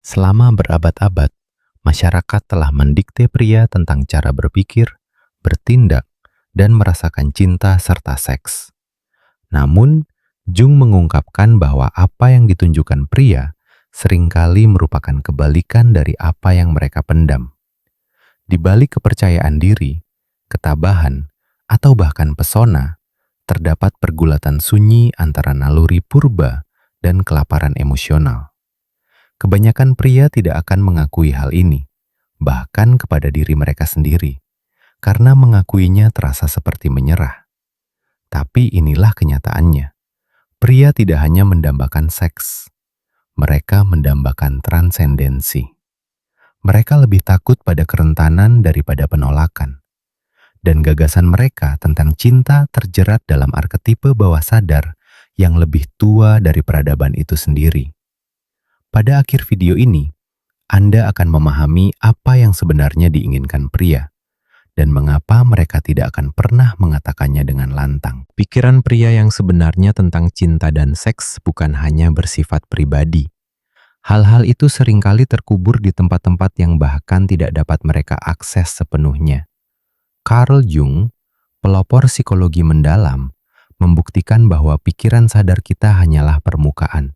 Selama berabad-abad, masyarakat telah mendikte pria tentang cara berpikir, bertindak, dan merasakan cinta serta seks. Namun, Jung mengungkapkan bahwa apa yang ditunjukkan pria seringkali merupakan kebalikan dari apa yang mereka pendam. Di balik kepercayaan diri, ketabahan, atau bahkan pesona, terdapat pergulatan sunyi antara naluri purba dan kelaparan emosional. Kebanyakan pria tidak akan mengakui hal ini, bahkan kepada diri mereka sendiri, karena mengakuinya terasa seperti menyerah. Tapi inilah kenyataannya. Pria tidak hanya mendambakan seks, mereka mendambakan transendensi. Mereka lebih takut pada kerentanan daripada penolakan. Dan gagasan mereka tentang cinta terjerat dalam arketipe bawah sadar yang lebih tua dari peradaban itu sendiri. Pada akhir video ini, Anda akan memahami apa yang sebenarnya diinginkan pria dan mengapa mereka tidak akan pernah mengatakannya dengan lantang. Pikiran pria yang sebenarnya tentang cinta dan seks bukan hanya bersifat pribadi. Hal-hal itu seringkali terkubur di tempat-tempat yang bahkan tidak dapat mereka akses sepenuhnya. Carl Jung, pelopor psikologi mendalam, membuktikan bahwa pikiran sadar kita hanyalah permukaan.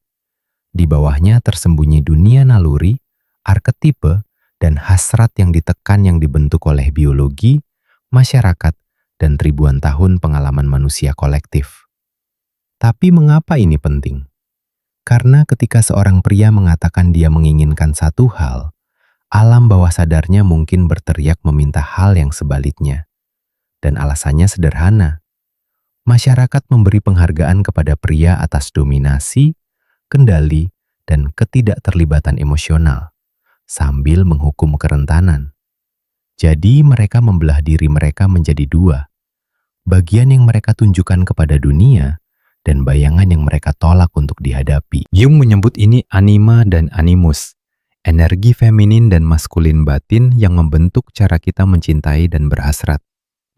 Di bawahnya tersembunyi dunia naluri, arketipe, dan hasrat yang ditekan yang dibentuk oleh biologi, masyarakat, dan ribuan tahun pengalaman manusia kolektif. Tapi mengapa ini penting? Karena ketika seorang pria mengatakan dia menginginkan satu hal, alam bawah sadarnya mungkin berteriak meminta hal yang sebaliknya. Dan alasannya sederhana. Masyarakat memberi penghargaan kepada pria atas dominasi, kendali, dan ketidakterlibatan emosional, sambil menghukum kerentanan. Jadi mereka membelah diri mereka menjadi dua. Bagian yang mereka tunjukkan kepada dunia, dan bayangan yang mereka tolak untuk dihadapi. Jung menyebut ini anima dan animus, energi feminin dan maskulin batin yang membentuk cara kita mencintai dan berhasrat.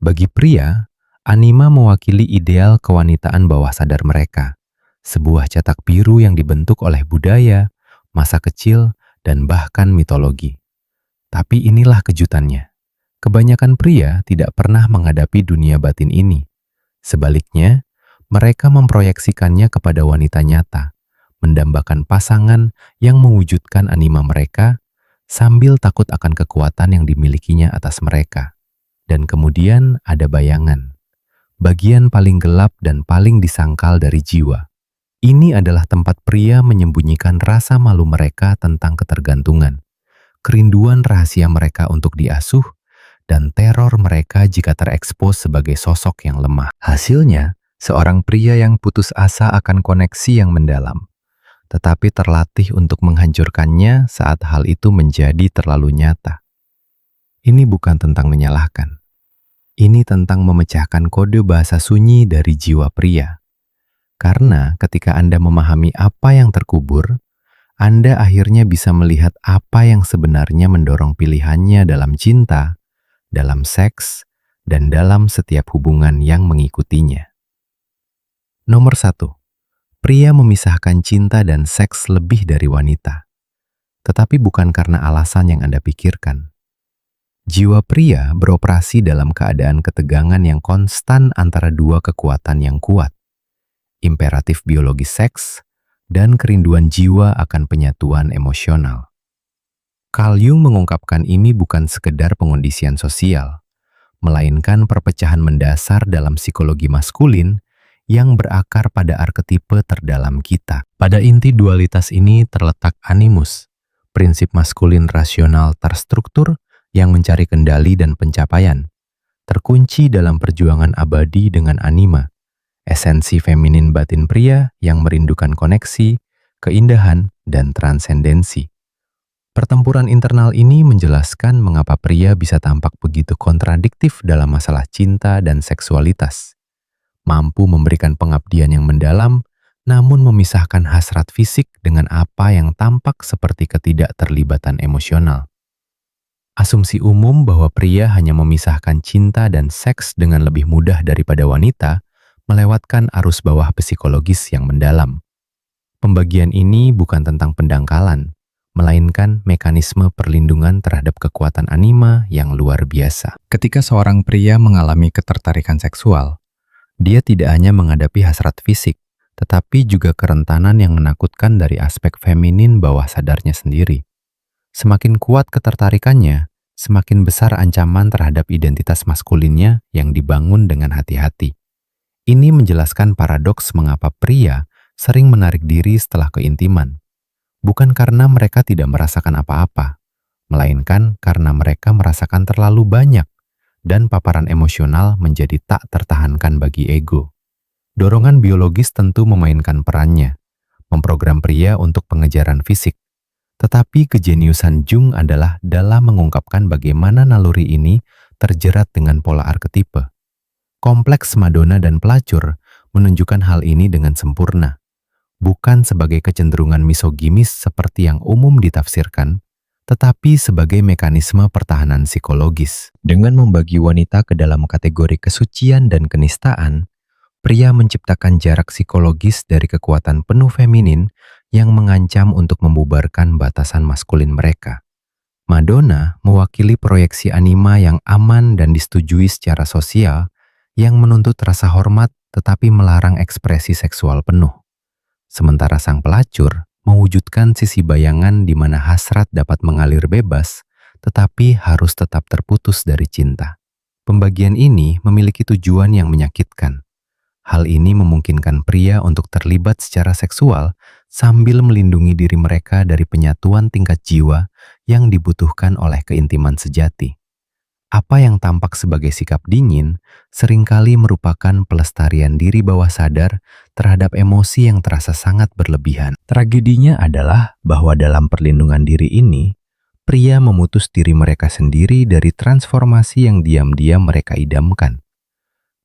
Bagi pria, anima mewakili ideal kewanitaan bawah sadar mereka, sebuah cetak biru yang dibentuk oleh budaya, masa kecil, dan bahkan mitologi. Tapi inilah kejutannya. Kebanyakan pria tidak pernah menghadapi dunia batin ini. Sebaliknya, mereka memproyeksikannya kepada wanita nyata, mendambakan pasangan yang mewujudkan anima mereka, sambil takut akan kekuatan yang dimilikinya atas mereka. Dan kemudian ada bayangan, bagian paling gelap dan paling disangkal dari jiwa. Ini adalah tempat pria menyembunyikan rasa malu mereka tentang ketergantungan, kerinduan rahasia mereka untuk diasuh, dan teror mereka jika terekspos sebagai sosok yang lemah. Hasilnya, seorang pria yang putus asa akan koneksi yang mendalam, tetapi terlatih untuk menghancurkannya saat hal itu menjadi terlalu nyata. Ini bukan tentang menyalahkan. Ini tentang memecahkan kode bahasa sunyi dari jiwa pria. Karena ketika Anda memahami apa yang terkubur, Anda akhirnya bisa melihat apa yang sebenarnya mendorong pilihannya dalam cinta, dalam seks, dan dalam setiap hubungan yang mengikutinya. Nomor 1. Pria memisahkan cinta dan seks lebih dari wanita. Tetapi bukan karena alasan yang Anda pikirkan. Jiwa pria beroperasi dalam keadaan ketegangan yang konstan antara dua kekuatan yang kuat. Imperatif biologi seks dan kerinduan jiwa akan penyatuan emosional. Carl Jung mengungkapkan ini bukan sekedar pengondisian sosial, melainkan perpecahan mendasar dalam psikologi maskulin yang berakar pada arketipe terdalam kita. Pada inti dualitas ini terletak animus, prinsip maskulin rasional terstruktur yang mencari kendali dan pencapaian, terkunci dalam perjuangan abadi dengan anima, esensi feminin batin pria yang merindukan koneksi, keindahan, dan transendensi. Pertempuran internal ini menjelaskan mengapa pria bisa tampak begitu kontradiktif dalam masalah cinta dan seksualitas. Mampu memberikan pengabdian yang mendalam, namun memisahkan hasrat fisik dengan apa yang tampak seperti ketidakterlibatan emosional. Asumsi umum bahwa pria hanya memisahkan cinta dan seks dengan lebih mudah daripada wanita melewatkan arus bawah psikologis yang mendalam. Pembagian ini bukan tentang pendangkalan, melainkan mekanisme perlindungan terhadap kekuatan anima yang luar biasa. Ketika seorang pria mengalami ketertarikan seksual, dia tidak hanya menghadapi hasrat fisik, tetapi juga kerentanan yang menakutkan dari aspek feminin bawah sadarnya sendiri. Semakin kuat ketertarikannya, semakin besar ancaman terhadap identitas maskulinnya yang dibangun dengan hati-hati. Ini menjelaskan paradoks mengapa pria sering menarik diri setelah keintiman. Bukan karena mereka tidak merasakan apa-apa, melainkan karena mereka merasakan terlalu banyak dan paparan emosional menjadi tak tertahankan bagi ego. Dorongan biologis tentu memainkan perannya, memprogram pria untuk pengejaran fisik. Tetapi kejeniusan Jung adalah dalam mengungkapkan bagaimana naluri ini terjerat dengan pola arketipe. Kompleks Madonna dan pelacur menunjukkan hal ini dengan sempurna, bukan sebagai kecenderungan misoginis seperti yang umum ditafsirkan, tetapi sebagai mekanisme pertahanan psikologis. Dengan membagi wanita ke dalam kategori kesucian dan kenistaan, pria menciptakan jarak psikologis dari kekuatan penuh feminin yang mengancam untuk membubarkan batasan maskulin mereka. Madonna mewakili proyeksi anima yang aman dan disetujui secara sosial, yang menuntut rasa hormat tetapi melarang ekspresi seksual penuh. Sementara sang pelacur mewujudkan sisi bayangan di mana hasrat dapat mengalir bebas, tetapi harus tetap terputus dari cinta. Pembagian ini memiliki tujuan yang menyakitkan. Hal ini memungkinkan pria untuk terlibat secara seksual sambil melindungi diri mereka dari penyatuan tingkat jiwa yang dibutuhkan oleh keintiman sejati. Apa yang tampak sebagai sikap dingin seringkali merupakan pelestarian diri bawah sadar terhadap emosi yang terasa sangat berlebihan. Tragedinya adalah bahwa dalam perlindungan diri ini, pria memutus diri mereka sendiri dari transformasi yang diam-diam mereka idamkan.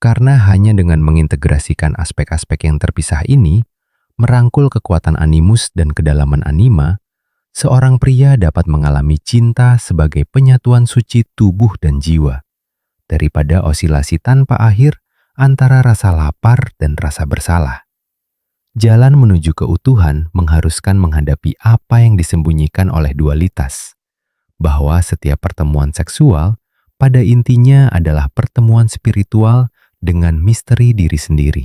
Karena hanya dengan mengintegrasikan aspek-aspek yang terpisah ini, merangkul kekuatan animus dan kedalaman anima, seorang pria dapat mengalami cinta sebagai penyatuan suci tubuh dan jiwa, daripada osilasi tanpa akhir antara rasa lapar dan rasa bersalah. Jalan menuju keutuhan mengharuskan menghadapi apa yang disembunyikan oleh dualitas, bahwa setiap pertemuan seksual pada intinya adalah pertemuan spiritual dengan misteri diri sendiri.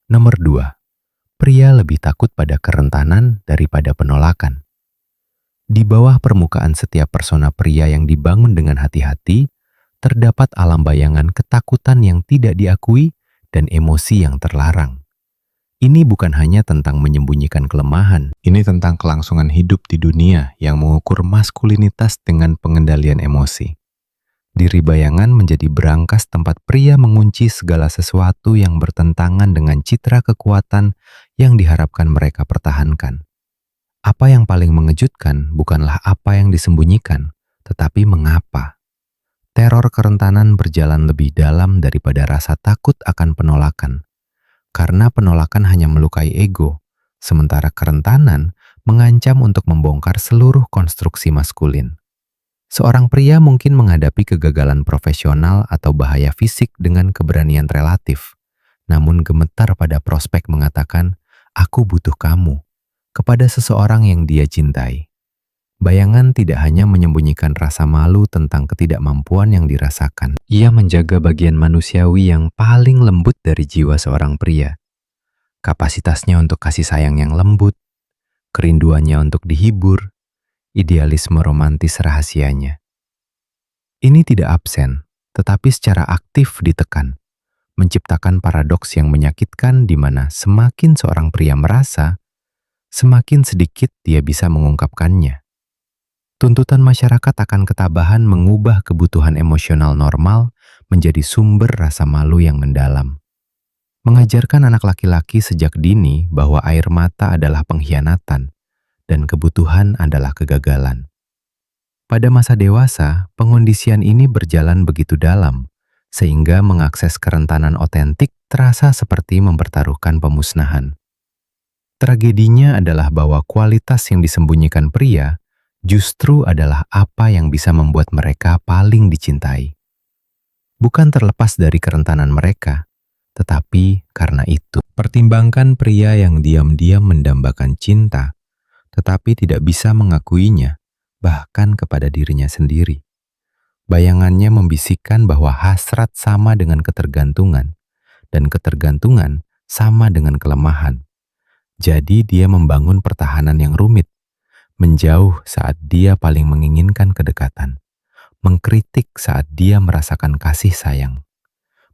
Nomor 2. Pria lebih takut pada kerentanan daripada penolakan. Di bawah permukaan setiap persona pria yang dibangun dengan hati-hati, terdapat alam bayangan ketakutan yang tidak diakui dan emosi yang terlarang. Ini bukan hanya tentang menyembunyikan kelemahan, ini tentang kelangsungan hidup di dunia yang mengukur maskulinitas dengan pengendalian emosi. Diri bayangan menjadi berangkas tempat pria mengunci segala sesuatu yang bertentangan dengan citra kekuatan yang diharapkan mereka pertahankan. Apa yang paling mengejutkan bukanlah apa yang disembunyikan, tetapi mengapa. Teror kerentanan berjalan lebih dalam daripada rasa takut akan penolakan. Karena penolakan hanya melukai ego, sementara kerentanan mengancam untuk membongkar seluruh konstruksi maskulin. Seorang pria mungkin menghadapi kegagalan profesional atau bahaya fisik dengan keberanian relatif, namun gemetar pada prospek mengatakan, "Aku butuh kamu," kepada seseorang yang dia cintai. Bayangan tidak hanya menyembunyikan rasa malu tentang ketidakmampuan yang dirasakan. Ia menjaga bagian manusiawi yang paling lembut dari jiwa seorang pria. Kapasitasnya untuk kasih sayang yang lembut, kerinduannya untuk dihibur, idealisme romantis rahasianya. Ini tidak absen, tetapi secara aktif ditekan, menciptakan paradoks yang menyakitkan di mana semakin seorang pria merasa, semakin sedikit dia bisa mengungkapkannya. Tuntutan masyarakat akan ketabahan mengubah kebutuhan emosional normal menjadi sumber rasa malu yang mendalam. Mengajarkan anak laki-laki sejak dini bahwa air mata adalah pengkhianatan dan kebutuhan adalah kegagalan. Pada masa dewasa, pengondisian ini berjalan begitu dalam, sehingga mengakses kerentanan otentik terasa seperti mempertaruhkan pemusnahan. Tragedinya adalah bahwa kualitas yang disembunyikan pria justru adalah apa yang bisa membuat mereka paling dicintai. Bukan terlepas dari kerentanan mereka, tetapi karena itu. Pertimbangkan pria yang diam-diam mendambakan cinta, tetapi tidak bisa mengakuinya, bahkan kepada dirinya sendiri. Bayangannya membisikkan bahwa hasrat sama dengan ketergantungan, dan ketergantungan sama dengan kelemahan. Jadi dia membangun pertahanan yang rumit, menjauh saat dia paling menginginkan kedekatan, mengkritik saat dia merasakan kasih sayang,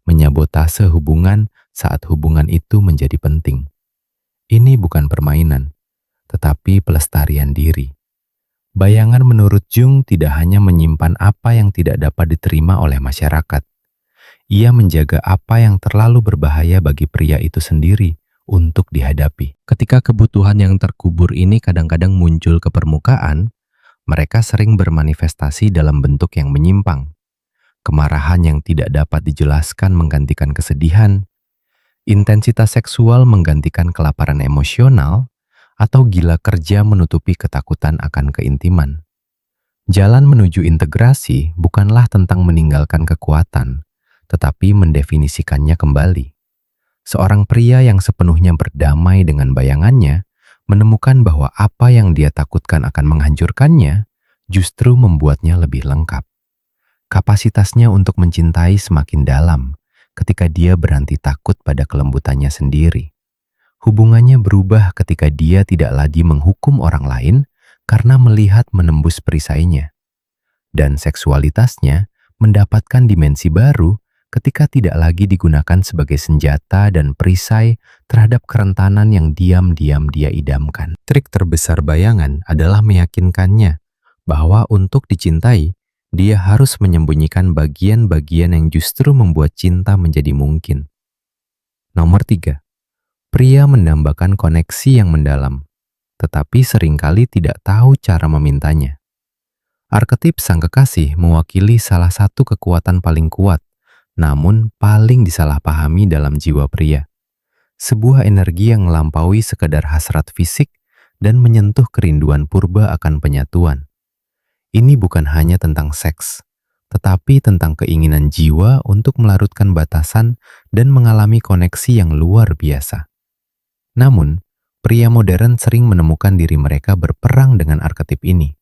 menyabotase hubungan saat hubungan itu menjadi penting. Ini bukan permainan, tetapi pelestarian diri. Bayangan menurut Jung tidak hanya menyimpan apa yang tidak dapat diterima oleh masyarakat. Ia menjaga apa yang terlalu berbahaya bagi pria itu sendiri untuk dihadapi. Ketika kebutuhan yang terkubur ini kadang-kadang muncul ke permukaan, mereka sering bermanifestasi dalam bentuk yang menyimpang. Kemarahan yang tidak dapat dijelaskan menggantikan kesedihan, intensitas seksual menggantikan kelaparan emosional, atau gila kerja menutupi ketakutan akan keintiman. Jalan menuju integrasi bukanlah tentang meninggalkan kekuatan, tetapi mendefinisikannya kembali. Seorang pria yang sepenuhnya berdamai dengan bayangannya, menemukan bahwa apa yang dia takutkan akan menghancurkannya, justru membuatnya lebih lengkap. Kapasitasnya untuk mencintai semakin dalam ketika dia berhenti takut pada kelembutannya sendiri. Hubungannya berubah ketika dia tidak lagi menghukum orang lain karena melihat menembus perisainya. Dan seksualitasnya mendapatkan dimensi baru ketika tidak lagi digunakan sebagai senjata dan perisai terhadap kerentanan yang diam-diam dia idamkan. Trik terbesar bayangan adalah meyakinkannya bahwa untuk dicintai, dia harus menyembunyikan bagian-bagian yang justru membuat cinta menjadi mungkin. Nomor 3. Pria mendambakan koneksi yang mendalam, tetapi seringkali tidak tahu cara memintanya. Arketip sang kekasih mewakili salah satu kekuatan paling kuat, namun paling disalahpahami dalam jiwa pria. Sebuah energi yang melampaui sekadar hasrat fisik dan menyentuh kerinduan purba akan penyatuan. Ini bukan hanya tentang seks, tetapi tentang keinginan jiwa untuk melarutkan batasan dan mengalami koneksi yang luar biasa. Namun, pria modern sering menemukan diri mereka berperang dengan arketip ini.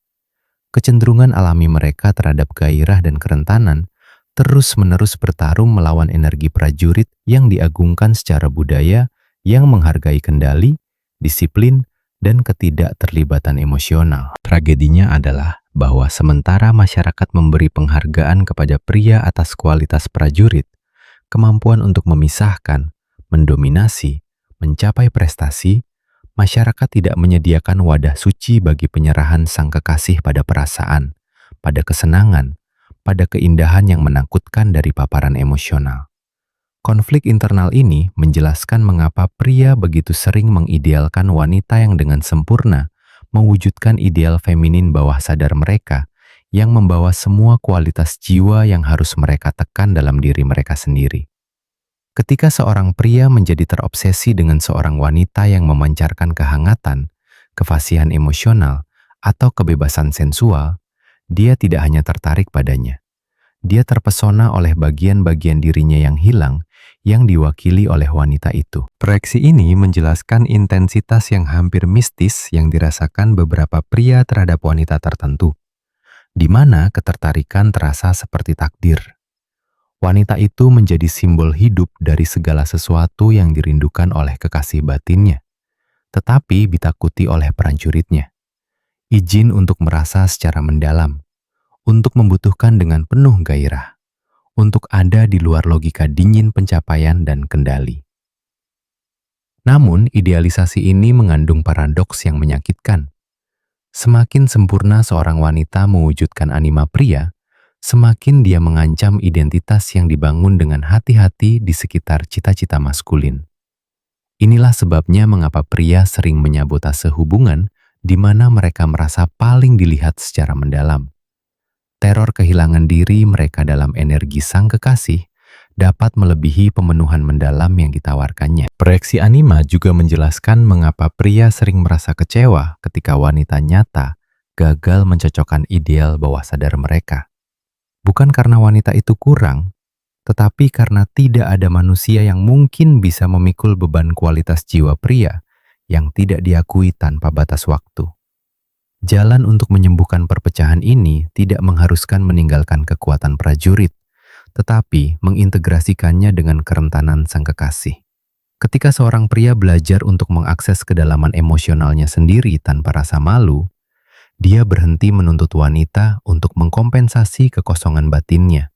Kecenderungan alami mereka terhadap gairah dan kerentanan terus-menerus bertarung melawan energi prajurit yang diagungkan secara budaya yang menghargai kendali, disiplin, dan ketidakterlibatan emosional. Tragedinya adalah bahwa sementara masyarakat memberi penghargaan kepada pria atas kualitas prajurit, kemampuan untuk memisahkan, mendominasi, mencapai prestasi, masyarakat tidak menyediakan wadah suci bagi penyerahan sang kekasih pada perasaan, pada kesenangan, pada keindahan yang menakutkan dari paparan emosional. Konflik internal ini menjelaskan mengapa pria begitu sering mengidealkan wanita yang dengan sempurna mewujudkan ideal feminin bawah sadar mereka yang membawa semua kualitas jiwa yang harus mereka tekan dalam diri mereka sendiri. Ketika seorang pria menjadi terobsesi dengan seorang wanita yang memancarkan kehangatan, kefasihan emosional, atau kebebasan sensual, dia tidak hanya tertarik padanya. Dia terpesona oleh bagian-bagian dirinya yang hilang yang diwakili oleh wanita itu. Proyeksi ini menjelaskan intensitas yang hampir mistis yang dirasakan beberapa pria terhadap wanita tertentu, di mana ketertarikan terasa seperti takdir. Wanita itu menjadi simbol hidup dari segala sesuatu yang dirindukan oleh kekasih batinnya, tetapi ditakuti oleh prajuritnya. Izin untuk merasa secara mendalam, untuk membutuhkan dengan penuh gairah, untuk ada di luar logika dingin pencapaian dan kendali. Namun, idealisasi ini mengandung paradoks yang menyakitkan. Semakin sempurna seorang wanita mewujudkan anima pria, semakin dia mengancam identitas yang dibangun dengan hati-hati di sekitar cita-cita maskulin. Inilah sebabnya mengapa pria sering menyabotase hubungan di mana mereka merasa paling dilihat secara mendalam. Teror kehilangan diri mereka dalam energi sang kekasih dapat melebihi pemenuhan mendalam yang ditawarkannya. Proyeksi anima juga menjelaskan mengapa pria sering merasa kecewa ketika wanita nyata gagal mencocokkan ideal bawah sadar mereka. Bukan karena wanita itu kurang, tetapi karena tidak ada manusia yang mungkin bisa memikul beban kualitas jiwa pria yang tidak diakui tanpa batas waktu. Jalan untuk menyembuhkan perpecahan ini tidak mengharuskan meninggalkan kekuatan prajurit, tetapi mengintegrasikannya dengan kerentanan sang kekasih. Ketika seorang pria belajar untuk mengakses kedalaman emosionalnya sendiri tanpa rasa malu, dia berhenti menuntut wanita untuk mengkompensasi kekosongan batinnya.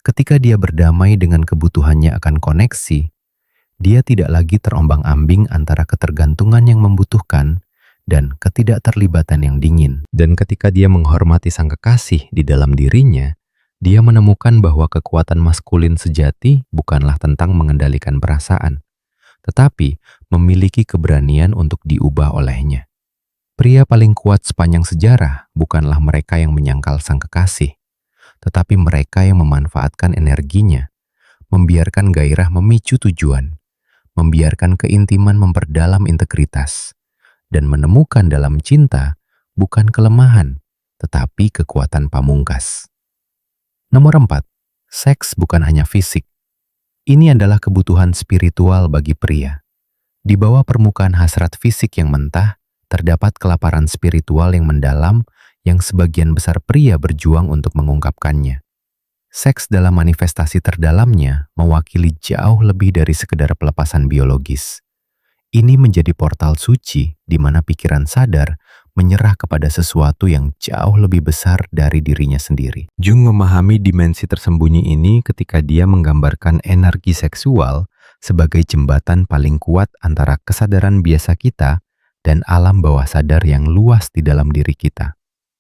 Ketika dia berdamai dengan kebutuhannya akan koneksi, dia tidak lagi terombang-ambing antara ketergantungan yang membutuhkan dan ketidakterlibatan yang dingin. Dan ketika dia menghormati sang kekasih di dalam dirinya, dia menemukan bahwa kekuatan maskulin sejati bukanlah tentang mengendalikan perasaan, tetapi memiliki keberanian untuk diubah olehnya. Pria paling kuat sepanjang sejarah bukanlah mereka yang menyangkal sang kekasih, tetapi mereka yang memanfaatkan energinya, membiarkan gairah memicu tujuan, membiarkan keintiman memperdalam integritas, dan menemukan dalam cinta bukan kelemahan, tetapi kekuatan pamungkas. Nomor 4, seks bukan hanya fisik. Ini adalah kebutuhan spiritual bagi pria. Di bawah permukaan hasrat fisik yang mentah, terdapat kelaparan spiritual yang mendalam yang sebagian besar pria berjuang untuk mengungkapkannya. Seks dalam manifestasi terdalamnya mewakili jauh lebih dari sekedar pelepasan biologis. Ini menjadi portal suci di mana pikiran sadar menyerah kepada sesuatu yang jauh lebih besar dari dirinya sendiri. Jung memahami dimensi tersembunyi ini ketika dia menggambarkan energi seksual sebagai jembatan paling kuat antara kesadaran biasa kita dan alam bawah sadar yang luas di dalam diri kita.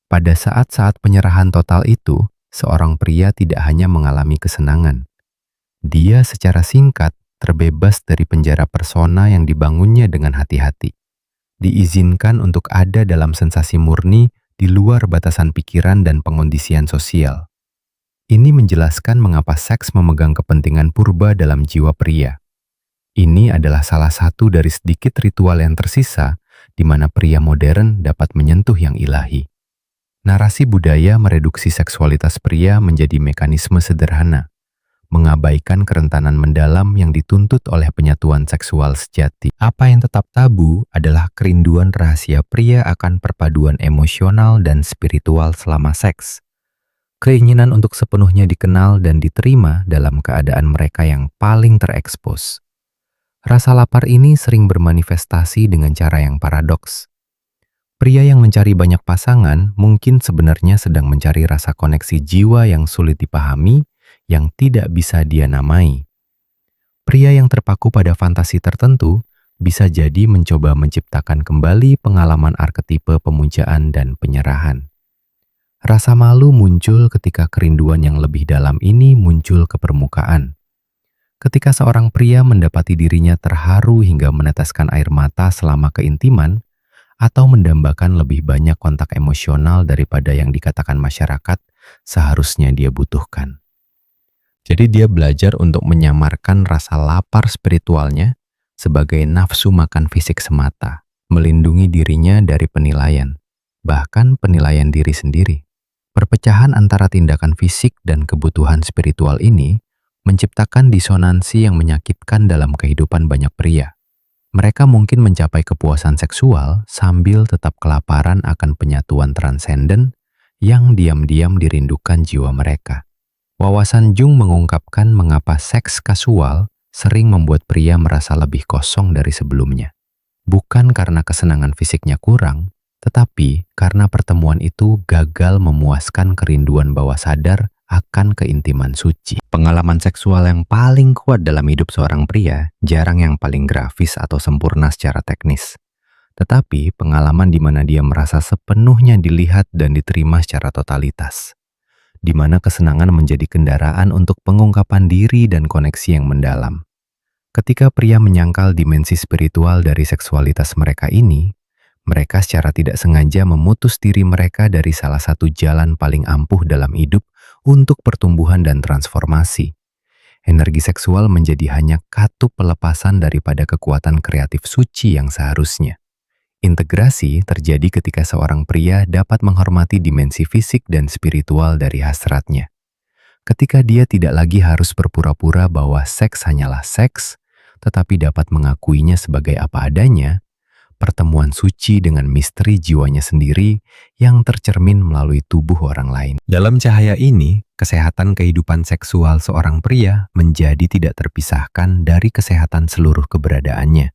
Pada saat-saat penyerahan total itu, seorang pria tidak hanya mengalami kesenangan. Dia secara singkat terbebas dari penjara persona yang dibangunnya dengan hati-hati. Diizinkan untuk ada dalam sensasi murni di luar batasan pikiran dan pengondisian sosial. Ini menjelaskan mengapa seks memegang kepentingan purba dalam jiwa pria. Ini adalah salah satu dari sedikit ritual yang tersisa di mana pria modern dapat menyentuh yang ilahi. Narasi budaya mereduksi seksualitas pria menjadi mekanisme sederhana, mengabaikan kerentanan mendalam yang dituntut oleh penyatuan seksual sejati. Apa yang tetap tabu adalah kerinduan rahasia pria akan perpaduan emosional dan spiritual selama seks. Keinginan untuk sepenuhnya dikenal dan diterima dalam keadaan mereka yang paling terekspos. Rasa lapar ini sering bermanifestasi dengan cara yang paradoks. Pria yang mencari banyak pasangan mungkin sebenarnya sedang mencari rasa koneksi jiwa yang sulit dipahami, yang tidak bisa dia namai. Pria yang terpaku pada fantasi tertentu bisa jadi mencoba menciptakan kembali pengalaman arketipe pemujaan dan penyerahan. Rasa malu muncul ketika kerinduan yang lebih dalam ini muncul ke permukaan. Ketika seorang pria mendapati dirinya terharu hingga meneteskan air mata selama keintiman, atau mendambakan lebih banyak kontak emosional daripada yang dikatakan masyarakat seharusnya dia butuhkan. Jadi dia belajar untuk menyamarkan rasa lapar spiritualnya sebagai nafsu makan fisik semata, melindungi dirinya dari penilaian, bahkan penilaian diri sendiri. Perpecahan antara tindakan fisik dan kebutuhan spiritual ini menciptakan disonansi yang menyakitkan dalam kehidupan banyak pria. Mereka mungkin mencapai kepuasan seksual sambil tetap kelaparan akan penyatuan transenden yang diam-diam dirindukan jiwa mereka. Wawasan Jung mengungkapkan mengapa seks kasual sering membuat pria merasa lebih kosong dari sebelumnya. Bukan karena kesenangan fisiknya kurang, tetapi karena pertemuan itu gagal memuaskan kerinduan bawah sadar akan keintiman suci. Pengalaman seksual yang paling kuat dalam hidup seorang pria jarang yang paling grafis atau sempurna secara teknis. Tetapi pengalaman di mana dia merasa sepenuhnya dilihat dan diterima secara totalitas. Di mana kesenangan menjadi kendaraan untuk pengungkapan diri dan koneksi yang mendalam. Ketika pria menyangkal dimensi spiritual dari seksualitas mereka ini, mereka secara tidak sengaja memutus diri mereka dari salah satu jalan paling ampuh dalam hidup untuk pertumbuhan dan transformasi. Energi seksual menjadi hanya katup pelepasan daripada kekuatan kreatif suci yang seharusnya. Integrasi terjadi ketika seorang pria dapat menghormati dimensi fisik dan spiritual dari hasratnya. Ketika dia tidak lagi harus berpura-pura bahwa seks hanyalah seks, tetapi dapat mengakuinya sebagai apa adanya, pertemuan suci dengan misteri jiwanya sendiri yang tercermin melalui tubuh orang lain. Dalam cahaya ini, kesehatan kehidupan seksual seorang pria menjadi tidak terpisahkan dari kesehatan seluruh keberadaannya.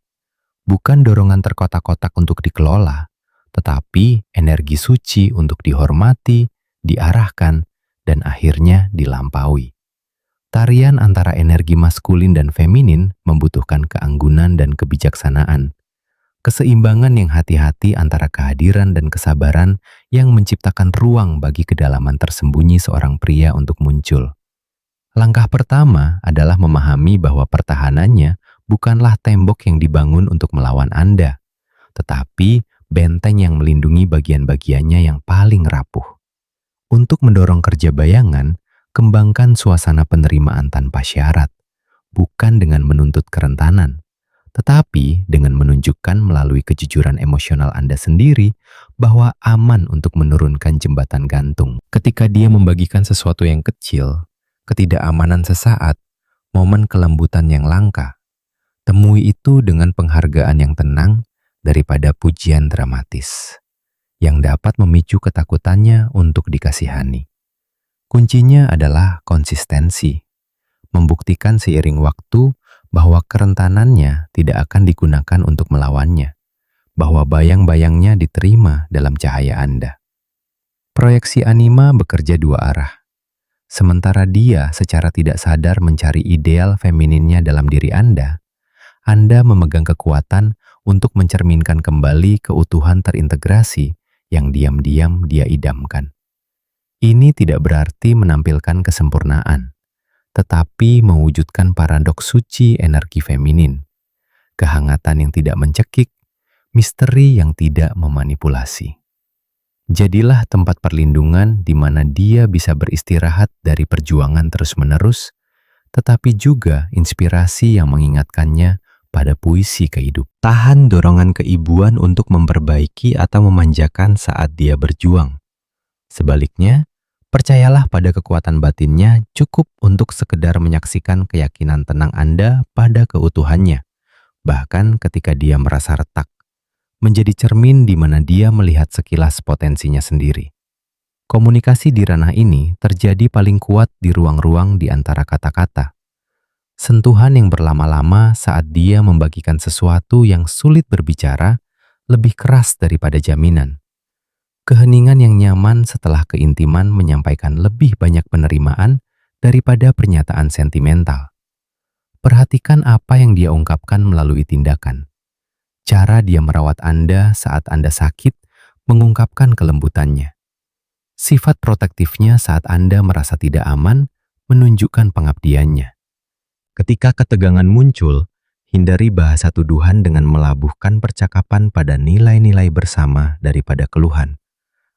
Bukan dorongan terkotak-kotak untuk dikelola, tetapi energi suci untuk dihormati, diarahkan, dan akhirnya dilampaui. Tarian antara energi maskulin dan feminin membutuhkan keanggunan dan kebijaksanaan. Keseimbangan yang hati-hati antara kehadiran dan kesabaran yang menciptakan ruang bagi kedalaman tersembunyi seorang pria untuk muncul. Langkah pertama adalah memahami bahwa pertahanannya bukanlah tembok yang dibangun untuk melawan Anda, tetapi benteng yang melindungi bagian-bagiannya yang paling rapuh. Untuk mendorong kerja bayangan, kembangkan suasana penerimaan tanpa syarat, bukan dengan menuntut kerentanan, tetapi dengan menunjukkan melalui kejujuran emosional Anda sendiri bahwa aman untuk menurunkan jembatan gantung. Ketika dia membagikan sesuatu yang kecil, ketidakamanan sesaat, momen kelembutan yang langka, temui itu dengan penghargaan yang tenang daripada pujian dramatis yang dapat memicu ketakutannya untuk dikasihani. Kuncinya adalah konsistensi, membuktikan seiring waktu bahwa kerentanannya tidak akan digunakan untuk melawannya, bahwa bayang-bayangnya diterima dalam cahaya Anda. Proyeksi anima bekerja dua arah. Sementara dia secara tidak sadar mencari ideal femininnya dalam diri Anda memegang kekuatan untuk mencerminkan kembali keutuhan terintegrasi yang diam-diam dia idamkan. Ini tidak berarti menampilkan kesempurnaan, tetapi mewujudkan paradoks suci energi feminin, kehangatan yang tidak mencekik, misteri yang tidak memanipulasi. Jadilah tempat perlindungan di mana dia bisa beristirahat dari perjuangan terus-menerus, tetapi juga inspirasi yang mengingatkannya pada puisi kehidupan. Tahan dorongan keibuan untuk memperbaiki atau memanjakan saat dia berjuang. Sebaliknya, percayalah pada kekuatan batinnya cukup untuk sekedar menyaksikan keyakinan tenang Anda pada keutuhannya, bahkan ketika dia merasa retak, menjadi cermin di mana dia melihat sekilas potensinya sendiri. Komunikasi di ranah ini terjadi paling kuat di ruang-ruang di antara kata-kata. Sentuhan yang berlama-lama saat dia membagikan sesuatu yang sulit berbicara lebih keras daripada jaminan. Keheningan yang nyaman setelah keintiman menyampaikan lebih banyak penerimaan daripada pernyataan sentimental. Perhatikan apa yang dia ungkapkan melalui tindakan. Cara dia merawat Anda saat Anda sakit mengungkapkan kelembutannya. Sifat protektifnya saat Anda merasa tidak aman menunjukkan pengabdiannya. Ketika ketegangan muncul, hindari bahasa tuduhan dengan melabuhkan percakapan pada nilai-nilai bersama daripada keluhan.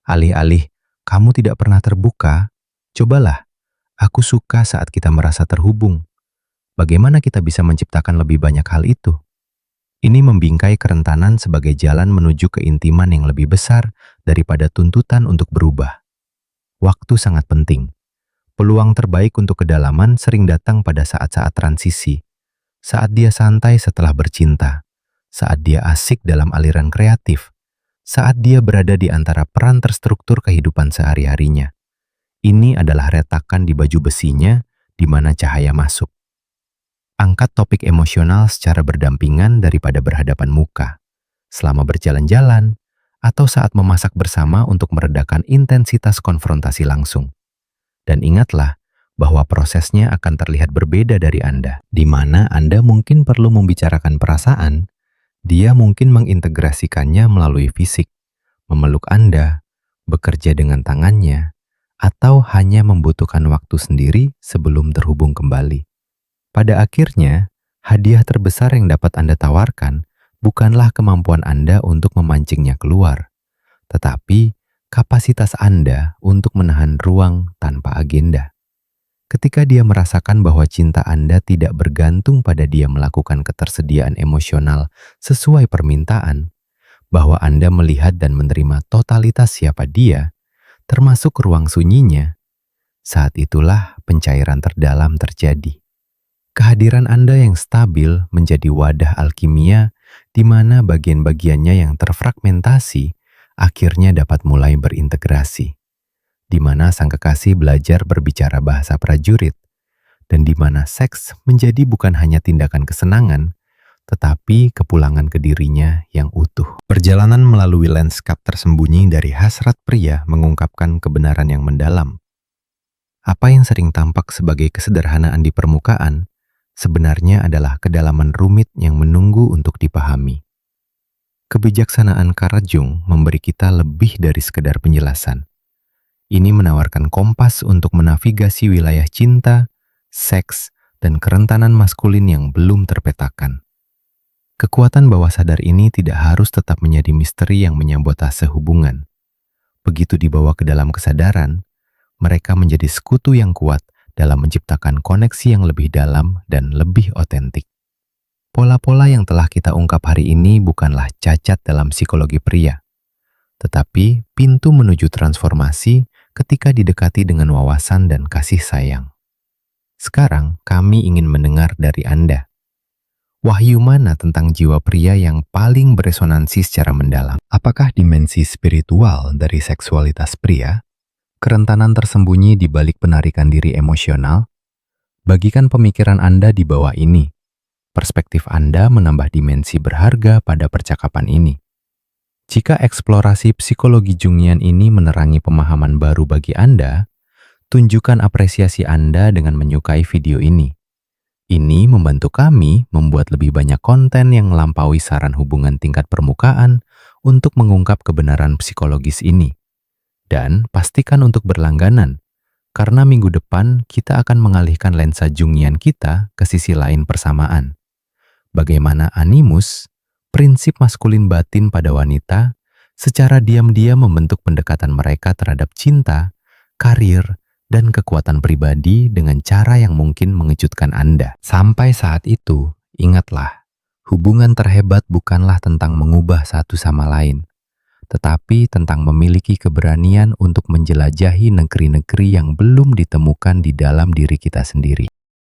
Alih-alih, kamu tidak pernah terbuka, cobalah, aku suka saat kita merasa terhubung. Bagaimana kita bisa menciptakan lebih banyak hal itu? Ini membingkai kerentanan sebagai jalan menuju keintiman yang lebih besar daripada tuntutan untuk berubah. Waktu sangat penting. Peluang terbaik untuk kedalaman sering datang pada saat-saat transisi, saat dia santai setelah bercinta, saat dia asik dalam aliran kreatif, saat dia berada di antara peran terstruktur kehidupan sehari-harinya. Ini adalah retakan di baju besinya di mana cahaya masuk. Angkat topik emosional secara berdampingan daripada berhadapan muka, selama berjalan-jalan, atau saat memasak bersama untuk meredakan intensitas konfrontasi langsung. Dan ingatlah bahwa prosesnya akan terlihat berbeda dari Anda, di mana Anda mungkin perlu membicarakan perasaan, dia mungkin mengintegrasikannya melalui fisik, memeluk Anda, bekerja dengan tangannya, atau hanya membutuhkan waktu sendiri sebelum terhubung kembali. Pada akhirnya, hadiah terbesar yang dapat Anda tawarkan bukanlah kemampuan Anda untuk memancingnya keluar, tetapi kapasitas Anda untuk menahan ruang tanpa agenda. Ketika dia merasakan bahwa cinta Anda tidak bergantung pada dia melakukan ketersediaan emosional sesuai permintaan, bahwa Anda melihat dan menerima totalitas siapa dia, termasuk ruang sunyinya, saat itulah pencairan terdalam terjadi. Kehadiran Anda yang stabil menjadi wadah alkimia di mana bagian-bagiannya yang terfragmentasi akhirnya dapat mulai berintegrasi, di mana sang kekasih belajar berbicara bahasa prajurit, dan di mana seks menjadi bukan hanya tindakan kesenangan, tetapi kepulangan ke dirinya yang utuh. Perjalanan melalui lanskap tersembunyi dari hasrat pria mengungkapkan kebenaran yang mendalam. Apa yang sering tampak sebagai kesederhanaan di permukaan, sebenarnya adalah kedalaman rumit yang menunggu untuk dipahami. Kebijaksanaan Karajung memberi kita lebih dari sekedar penjelasan. Ini menawarkan kompas untuk menavigasi wilayah cinta, seks, dan kerentanan maskulin yang belum terpetakan. Kekuatan bawah sadar ini tidak harus tetap menjadi misteri yang menyabotase hubungan. Begitu dibawa ke dalam kesadaran, mereka menjadi sekutu yang kuat dalam menciptakan koneksi yang lebih dalam dan lebih otentik. Pola-pola yang telah kita ungkap hari ini bukanlah cacat dalam psikologi pria, tetapi pintu menuju transformasi ketika didekati dengan wawasan dan kasih sayang. Sekarang kami ingin mendengar dari Anda. Wahyu mana tentang jiwa pria yang paling beresonansi secara mendalam? Apakah dimensi spiritual dari seksualitas pria? Kerentanan tersembunyi di balik penarikan diri emosional? Bagikan pemikiran Anda di bawah ini. Perspektif Anda menambah dimensi berharga pada percakapan ini. Jika eksplorasi psikologi Jungian ini menerangi pemahaman baru bagi Anda, tunjukkan apresiasi Anda dengan menyukai video ini. Ini membantu kami membuat lebih banyak konten yang melampaui saran hubungan tingkat permukaan untuk mengungkap kebenaran psikologis ini. Dan pastikan untuk berlangganan, karena minggu depan kita akan mengalihkan lensa Jungian kita ke sisi lain persamaan. Bagaimana animus, prinsip maskulin batin pada wanita, secara diam-diam membentuk pendekatan mereka terhadap cinta, karir, dan kekuatan pribadi dengan cara yang mungkin mengejutkan Anda. Sampai saat itu, ingatlah, hubungan terhebat bukanlah tentang mengubah satu sama lain, tetapi tentang memiliki keberanian untuk menjelajahi negeri-negeri yang belum ditemukan di dalam diri kita sendiri.